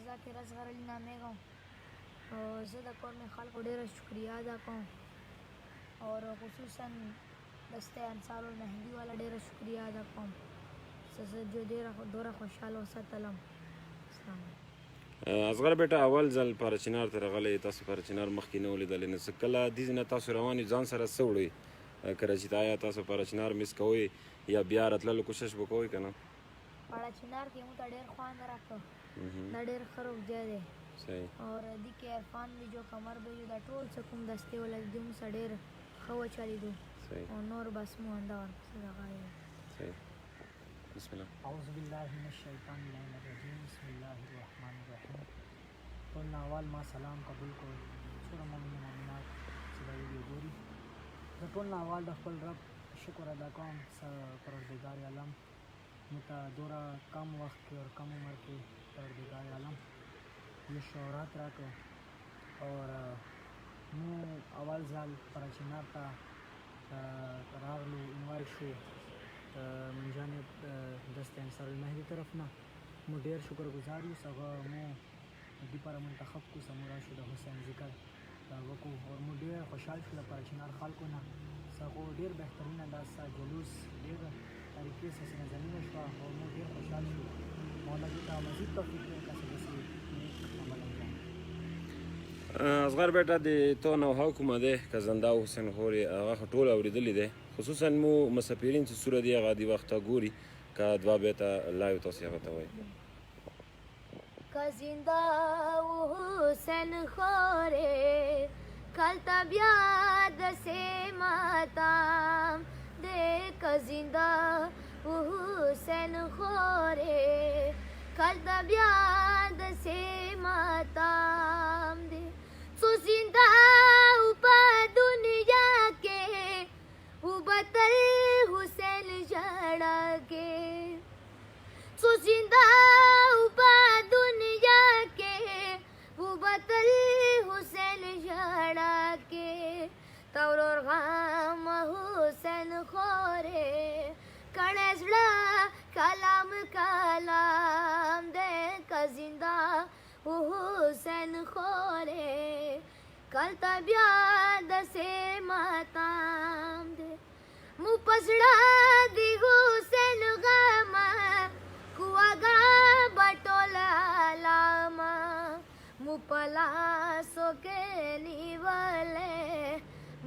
ذاکر اصغر علی نامې کوم او زه د کور مې خلکو ډېره شکریه ادا کوم اور خصوصاً دسته انصار المهدی والا ډېره شکریه ادا کوم زه جو دوره خوشحاله وساتلم. السلام علیکم. اصغر بیټه اول ځل پارچینار ته راغلی تاسو پارچینار مخکې نه و لیدلی نو څه کله دې نه تاسو روان یو ځان سره څه وړئ کله چې آیا تاسو پارچینار مس کوئ یا بیا راتللو کوشش به کوئ که نه پارچینار کې موږ ته ډېر خوند راکړ دا ډېر ښه روغتیا دی اور دې کې عرفان دی جو کمر به دا ټول څه کوم دستې ولا دې موږ سره ډېر ښه وچلېدو او نور بس مو همدا ورپسې دغه بسم الله اعوذ بالله من الشیطان الرجیم بسم الله الرحمن الرحیم ټول اول ما سلام قبول کو څومره مؤمنین مؤمنات چې دا ویډیو ګوري زه ټول اول د خپل رب شکر ادا کوم پروردګار عالم موږ ته دوره کم وخت کې اور کم عمر کې پروردګار عالم یہ شهرت راکړو اور مو اول ځل پارچینار ته راغلو انوایټ شو من جانب دست انصار المهدی طرف نه مو ډېر شکر گزار یو هغه مو دې لپاره منتخب کو سمو راشو د حسین ذکر وکړو اور مو ډېر خوشحال شو د پارچینار خلکو نه هغو ډېر بهترینه داسې جلوس ډېر طریقې سره زمینه شوه او مو ډېر خوشحال شو مولا دې ته مزید توفیق درکړي چې داسې نیک عمل انجام اصغر بیټه د تو نوحه کومه دی که زنده او حسین خوري هغه خو ټول اورېدلي دی خصوصا مو مسافرین چې سوره دی هغه د وخته ګوري که دوه بیته لایو تاسې هغه ته وایي که زنده و حسین خوره کل طبیعت سے ماتام دے که زنده و حسین خوره کل طبیعت سے ماتام دے سو زندہ اوپا دنیا کے اوبتل حسین جڑا کے سو زندہ اوپا دنیا کے اوبتل حسین جڑا کے تور اور غام حسین خورے کڑسڑا کلام کلام دے کا زندہ حسین خورے کل طبیعت سے ماتام دے مو پسڑا دی حسین غاما کواگا بٹولا لاما مو پلاسو کے نیوالے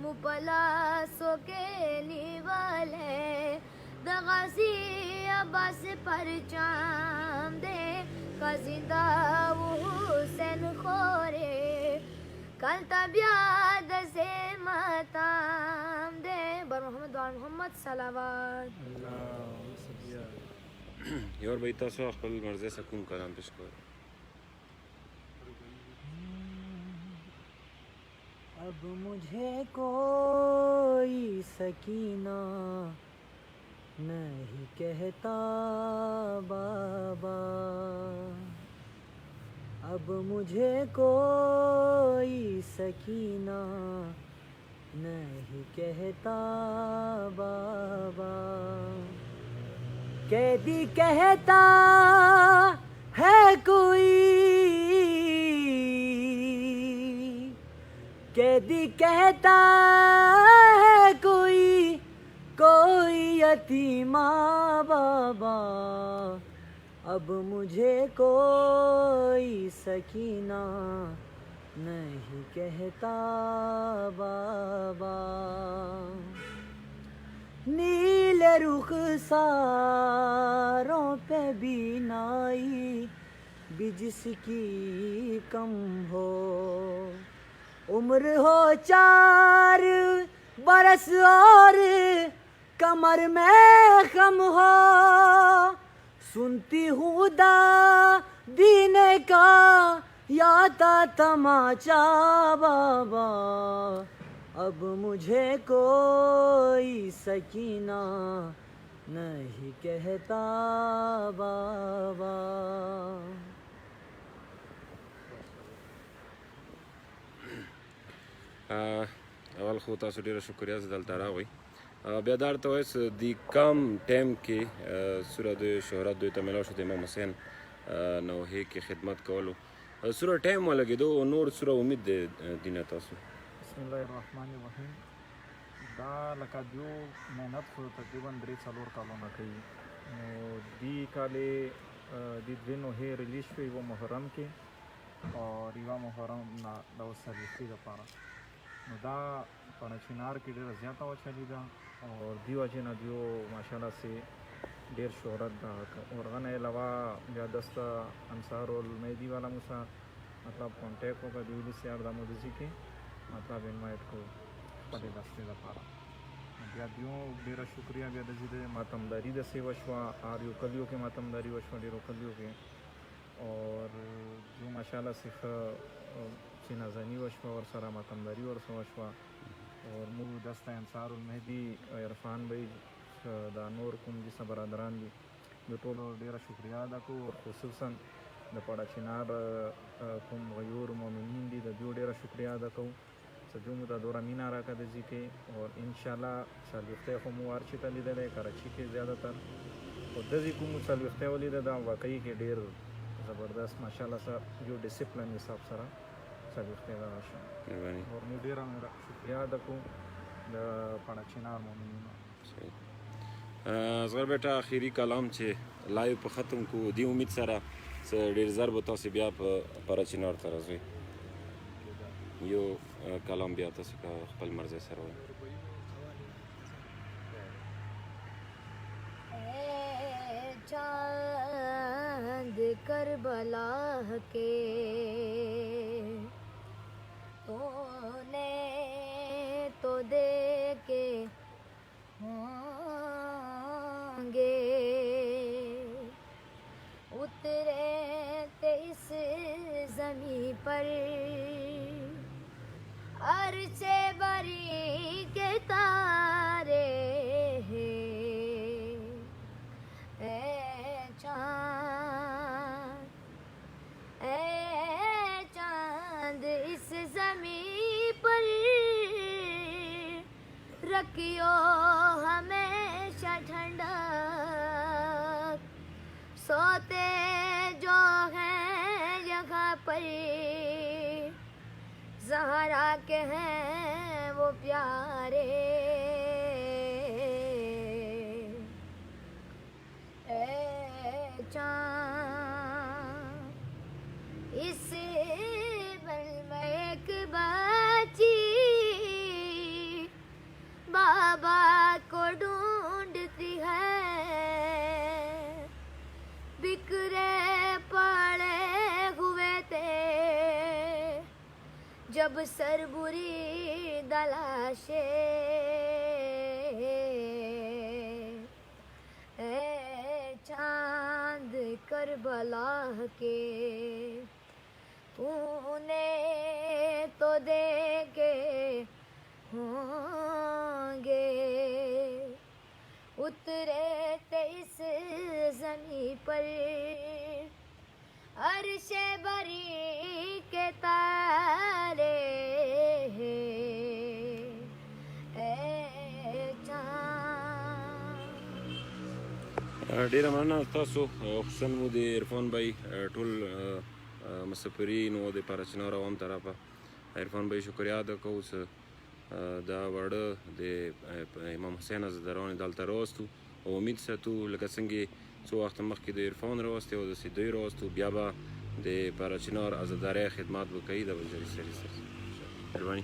مو پلاسو کے نیوالے دغازی عباس پرچام دے کا زندہ وہ حسین خورے کل طبیعت سے ماتام دے بر محمد وعلی محمد صلوات یور به تاسو خپل مرزه سکون کلام پیش کوئ اب مجھے کوئی سکینہ نہیں کہتا بابا اب مجھے کوئی سکینہ نہیں کہتا بابا قیدی کہتا ہے کوئی قیدی کہتا ہے کوئی یتیمہ بابا اب مجھے کوئی سکینہ نہیں کہتا بابا نیل رخساروں پہ بینائی بھی جس کی کم ہو عمر ہو 4 برس اور کمر میں خم ہو سنتی ہوں دینے کا یا تا تماچا بابا اب مجھے کوئی سکینہ نہیں کہتا بابا اول خو تاسو ډیره شکریه زه دلته راغی بیا دا ورته وایي د کم ټایم کې سوره د شهرت دوی ته میلاو شو د امام حسین نوحې کې خدمت کولو سوره ټایم ولګېدو او نور سوره امید دی دینه تاسو. بسم الله الرحمن الرحیم. دا لکه دیو محنت خو تقریبا 3-4 کالونه کوي. نو دی کالې د دوینو هی ریلیز شوی و محرم کې او ریوا محرم نه د وسلې لپاره. نو دا په چنار کې ډېره زیاته وچلي ده او دی وجې نه دیو ماشاءالله سے ډېر شهرت ده. اور غنه علاوه بیا دسته انصار المهدی والا موسا مطلب کانټیکټ وکړه دیولی سیار د مودزي کې مطلب انوائٹ کو خپلې دستې لپاره. بیا دیو ډېره شکریه. بیا د دې ماتمداري داسې وشوه اور یو کلیو کې ماتمداري وشوه ډېرو کلیو کې اور جو ماشاءالله سے ښه چې نازني وشوه ورسره ماتمداري ورسره وشوه اور موږ دسته انصار المهدي عرفان بھائی دا نور کوم دي برادران دي د ټولو ډېره شکریه ادا کوو اور خصوصا د پړه چنار کوم غیور مؤمنین دي د دوی ډېره شکریه ادا کوو چې دوی مو ته دومره مینه راکړه د ځي کې اور انشاءالله څلوېښتی خو مو وارچې ته لیدلی کراچي کې زیاتر خو دځې کوم مو څلوېښتی ولیده دا واقعي کې ډېر زبردست ماشاءالله سره یو ډسپلن حساب سره څلوېښتی دغه شو اور مو ډېره شکریه ادا کوو د پړه چنار مؤمنینو. اصغر بیټه اخیری کلام چې لایو په ختم کو دی امید سره چې ډېر زر به تاسو بیا په پړه چنار ته راځئ یو کلام بیا تاسو خپل مرزي سره وایئ. چاند کربلا کے تو نے تو دیکھے ہوں گے اترے اس زمیں پر عرش بری کے تارے اے چاند اس زمین پر رکھیو ہمیشہ ٹھنڈا سوتے جو ہیں یہاں پر زہرا کے ہیں وہ پیارے اے چاند اس بل میں ایک بچی بابا کو ڈھونڈتی ہے بکھرے پڑے ہوئے تھے جب سربری دلاشے اے چاند کربلا کے تو نے تو دیکھے ہوں گے اترے اس زمین پر عرش بری کے تارے اے چاند. ډېره مننه تاسو خصوصا مو د عرفان بھائی ټول مسافرین او د پړه چنار عوام طرفه عرفان بھائی شکریه ادا کوو چې دا واړه د امام حسین عزاداران دلته راوستو او امید ساتو لکه څنګه څو وخت مخکې د عرفان راوستي او داسې دوی راوستو بیا به د پړه چنار عزادارۍ خدمات به کوي د بنجاري سري سره. مهرباني.